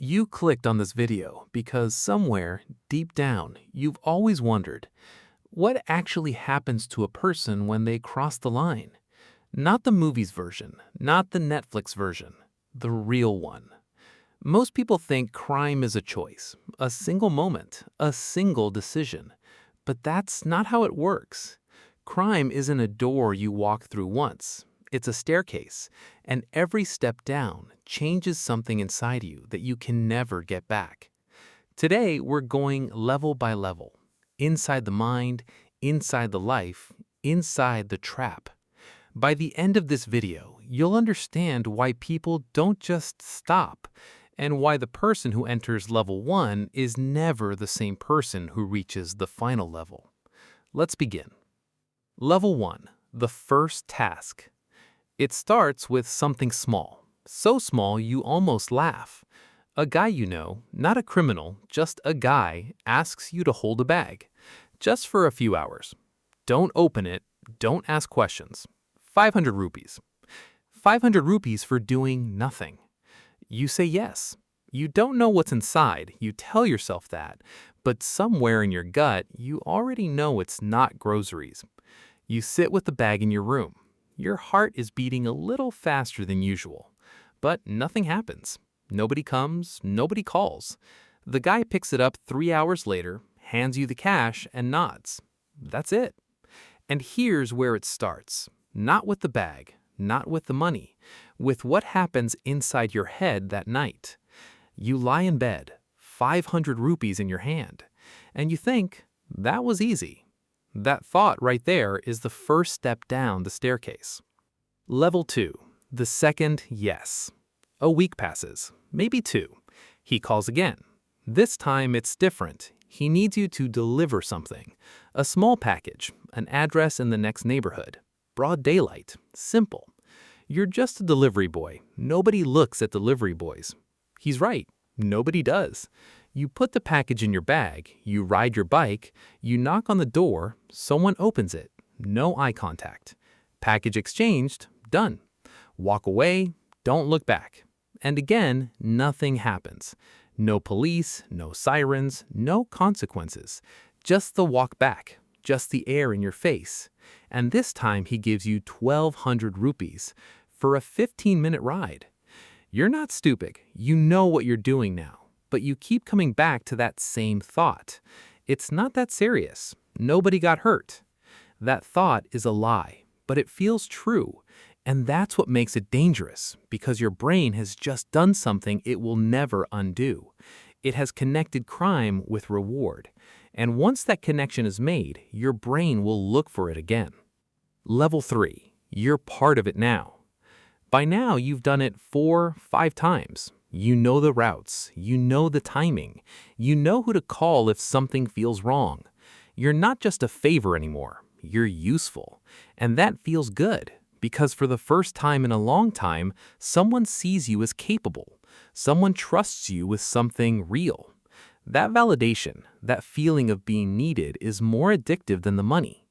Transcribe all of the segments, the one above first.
You clicked on this video because somewhere, deep down, you've always wondered, what actually happens to a person when they cross the line? Not the movies version, not the Netflix version, the real one. Most people think crime is a choice, a single moment, a single decision. But that's not how it works. Crime isn't a door you walk through once. It's a staircase, and every step down changes something inside you that you can never get back. Today, we're going level by level, inside the mind, inside the life, inside the trap. By the end of this video, you'll understand why people don't just stop, and why the person who enters level 1 is never the same person who reaches the final level. Let's begin. Level 1, the first task. It starts with something small, so small you almost laugh. A guy you know, not a criminal, just a guy, asks you to hold a bag, just for a few hours. Don't open it, don't ask questions. 500 rupees. 500 rupees for doing nothing. You say yes. You don't know what's inside, you tell yourself that, but somewhere in your gut, you already know it's not groceries. You sit with the bag in your room. Your heart is beating a little faster than usual, but nothing happens. Nobody comes, nobody calls. The guy picks it up 3 hours later, hands you the cash, and nods. That's it. And here's where it starts. Not with the bag, not with the money, with what happens inside your head that night. You lie in bed, 500 rupees in your hand, and you think, that was easy. That thought right there is the first step down the staircase. Level 2, the second yes. A week passes, maybe 2. He calls again. This time it's different. He needs you to deliver something. A small package, an address in the next neighborhood. Broad daylight, simple. You're just a delivery boy. Nobody looks at delivery boys. He's right. Nobody does. You put the package in your bag, you ride your bike, you knock on the door, someone opens it. No eye contact. Package exchanged, done. Walk away, don't look back. And again, nothing happens. No police, no sirens, no consequences. Just the walk back, just the air in your face. And this time he gives you 1,200 rupees for a 15-minute ride. You're not stupid. You know what you're doing now, but you keep coming back to that same thought. It's not that serious. Nobody got hurt. That thought is a lie, but it feels true. And that's what makes it dangerous, because your brain has just done something it will never undo. It has connected crime with reward. And once that connection is made, your brain will look for it again. Level 3, you're part of it now. By now, you've done it 4, 5 times. You know the routes, you know the timing, you know who to call if something feels wrong. You're not just a favor anymore, you're useful. And that feels good, because for the first time in a long time, someone sees you as capable. Someone trusts you with something real. That validation, that feeling of being needed is more addictive than the money.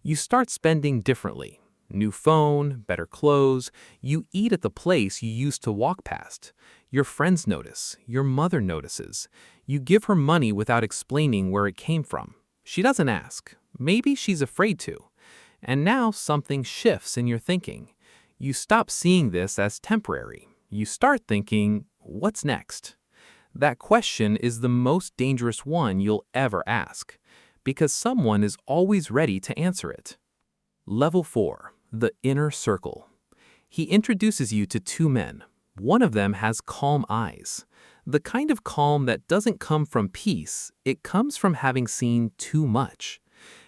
You start spending differently. New phone, better clothes, you eat at the place you used to walk past. Your friends notice, your mother notices. You give her money without explaining where it came from. She doesn't ask. Maybe she's afraid to. And now something shifts in your thinking. You stop seeing this as temporary. You start thinking, what's next? That question is the most dangerous one you'll ever ask, because someone is always ready to answer it. Level 4, the inner circle. He introduces you to 2 men. One of them has calm eyes. The kind of calm that doesn't come from peace, it comes from having seen too much.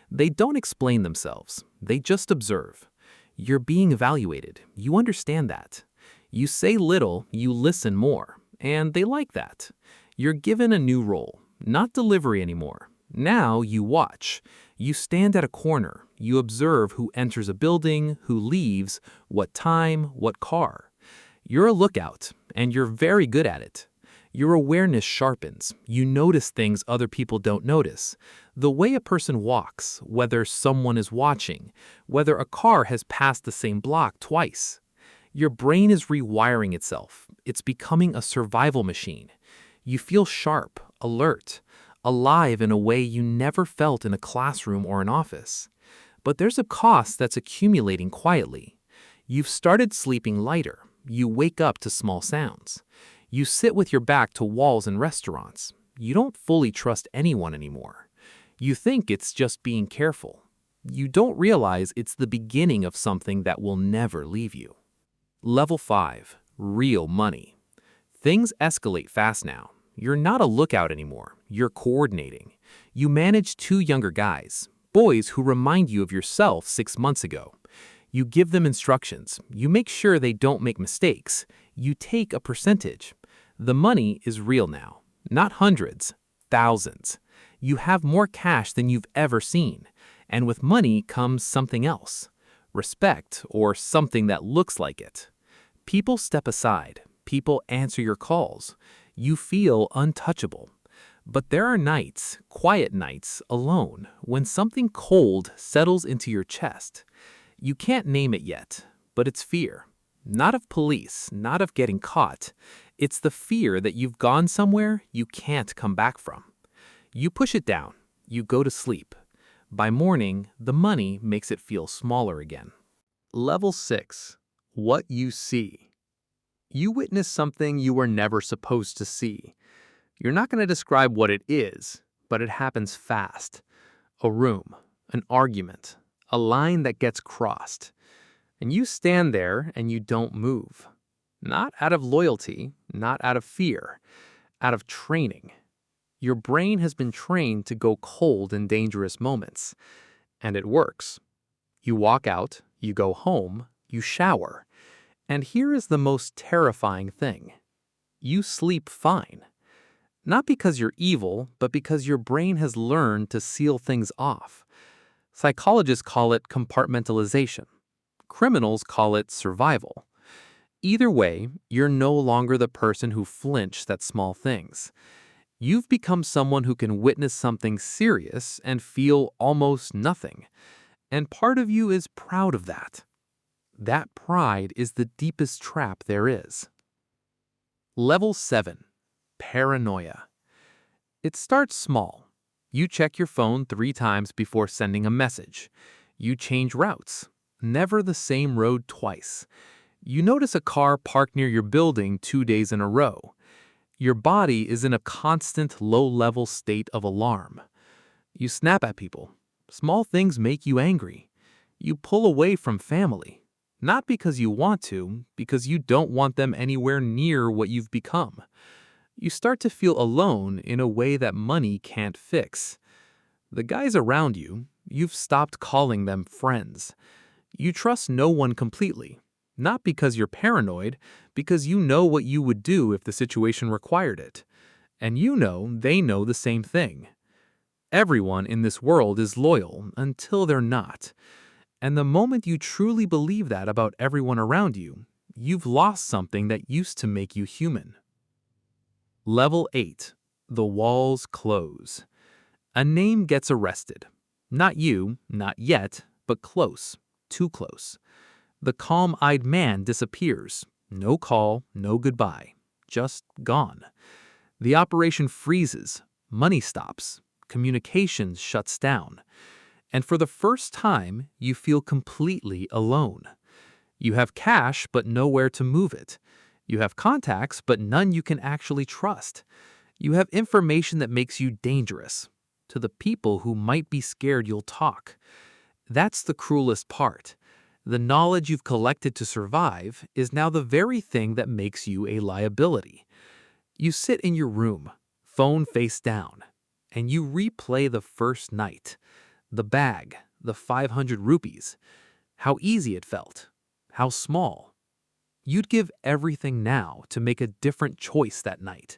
They don't explain themselves, they just observe. You're being evaluated, you understand that. You say little, you listen more, and they like that. You're given a new role, not delivery anymore. Now you watch. You stand at a corner. You observe who enters a building, who leaves, what time, what car. You're a lookout, and you're very good at it. Your awareness sharpens. You notice things other people don't notice. The way a person walks, whether someone is watching, whether a car has passed the same block twice. Your brain is rewiring itself. It's becoming a survival machine. You feel sharp, alert, alive in a way you never felt in a classroom or an office. But there's a cost that's accumulating quietly. You've started sleeping lighter. You wake up to small sounds. You sit with your back to walls in restaurants. You don't fully trust anyone anymore. You think it's just being careful. You don't realize it's the beginning of something that will never leave you. Level 5. Real money. Things escalate fast now. You're not a lookout anymore. You're coordinating. You manage 2 younger guys, boys who remind you of yourself 6 months ago. You give them instructions. You make sure they don't make mistakes. You take a percentage. The money is real now. Not hundreds, thousands. You have more cash than you've ever seen. And with money comes something else. Respect, or something that looks like it. People step aside. People answer your calls. You feel untouchable. But there are nights, quiet nights, alone, when something cold settles into your chest. You can't name it yet, but it's fear. Not of police, not of getting caught. It's the fear that you've gone somewhere you can't come back from. You push it down. You go to sleep. By morning, the money makes it feel smaller again. Level 6. What you see. You witness something you were never supposed to see. You're not going to describe what it is, but it happens fast. A room, an argument, a line that gets crossed. And you stand there and you don't move. Not out of loyalty, not out of fear, out of training. Your brain has been trained to go cold in dangerous moments. And it works. You walk out, you go home, you shower. And here is the most terrifying thing. You sleep fine. Not because you're evil, but because your brain has learned to seal things off. Psychologists call it compartmentalization. Criminals call it survival. Either way, you're no longer the person who flinched at small things. You've become someone who can witness something serious and feel almost nothing. And part of you is proud of that. That pride is the deepest trap there is. Level 7. Paranoia. It starts small. You check your phone 3 times before sending a message. You change routes. Never the same road twice. You notice a car parked near your building 2 days in a row. Your body is in a constant low-level state of alarm. You snap at people. Small things make you angry. You pull away from family. Not because you want to, because you don't want them anywhere near what you've become. You start to feel alone in a way that money can't fix. The guys around you, you've stopped calling them friends. You trust no one completely, not because you're paranoid, because you know what you would do if the situation required it. And you know they know the same thing. Everyone in this world is loyal until they're not. And the moment you truly believe that about everyone around you, you've lost something that used to make you human. Level 8. The walls close. A name gets arrested. Not you, not yet, but close, too close. The calm-eyed man disappears. No call, no goodbye. Just gone. The operation freezes. Money stops. Communications shuts down. And for the first time, you feel completely alone. You have cash, but nowhere to move it. You have contacts, but none you can actually trust. You have information that makes you dangerous to the people who might be scared you'll talk. That's the cruelest part. The knowledge you've collected to survive is now the very thing that makes you a liability. You sit in your room, phone face down, and you replay the first night. The bag, the 500 rupees. How easy it felt. How small. You'd give everything now to make a different choice that night.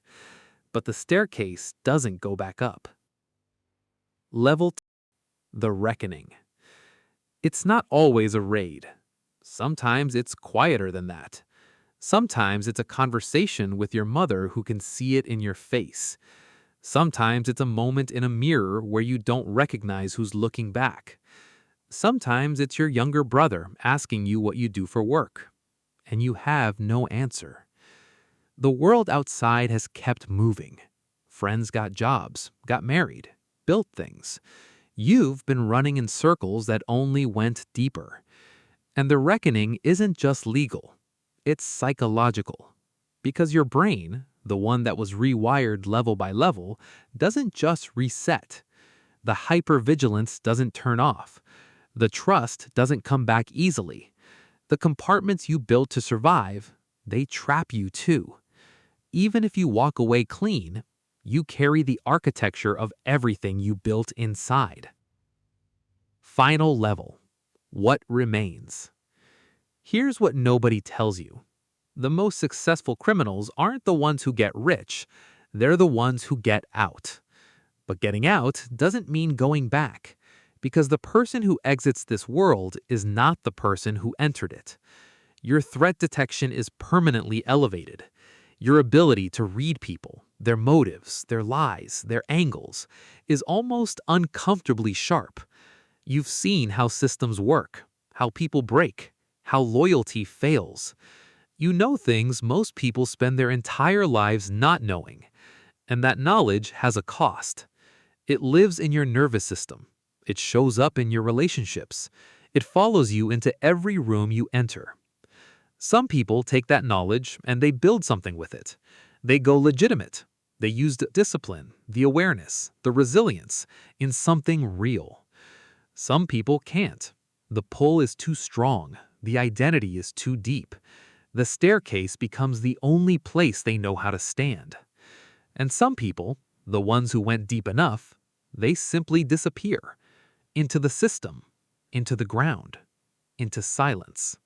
But the staircase doesn't go back up. Level 10. The reckoning. It's not always a raid. Sometimes it's quieter than that. Sometimes it's a conversation with your mother who can see it in your face. Sometimes it's a moment in a mirror where you don't recognize who's looking back. Sometimes it's your younger brother asking you what you do for work, and you have no answer. The world outside has kept moving. Friends got jobs, got married, built things. You've been running in circles that only went deeper. And the reckoning isn't just legal, it's psychological. Because your brain, the one that was rewired level by level, doesn't just reset. The hypervigilance doesn't turn off. The trust doesn't come back easily. The compartments you built to survive, they trap you too. Even if you walk away clean, you carry the architecture of everything you built inside. Final level. What remains? Here's what nobody tells you. The most successful criminals aren't the ones who get rich, they're the ones who get out. But getting out doesn't mean going back, because the person who exits this world is not the person who entered it. Your threat detection is permanently elevated. Your ability to read people, their motives, their lies, their angles, is almost uncomfortably sharp. You've seen how systems work, how people break, how loyalty fails. You know things most people spend their entire lives not knowing, and that knowledge has a cost. It lives in your nervous system. It shows up in your relationships. It follows you into every room you enter. Some people take that knowledge and they build something with it. They go legitimate. They use the discipline, the awareness, the resilience in something real. Some people can't. The pull is too strong. The identity is too deep. The staircase becomes the only place they know how to stand. And some people, the ones who went deep enough, they simply disappear. Into the system, into the ground, into silence.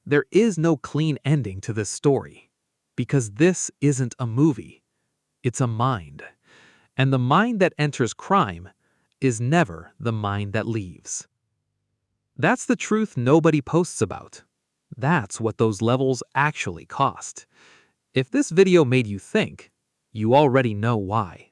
There is no clean ending to this story, because this isn't a movie. It's a mind. And the mind that enters crime is never the mind that leaves. That's the truth nobody posts about. That's what those levels actually cost. If this video made you think, you already know why.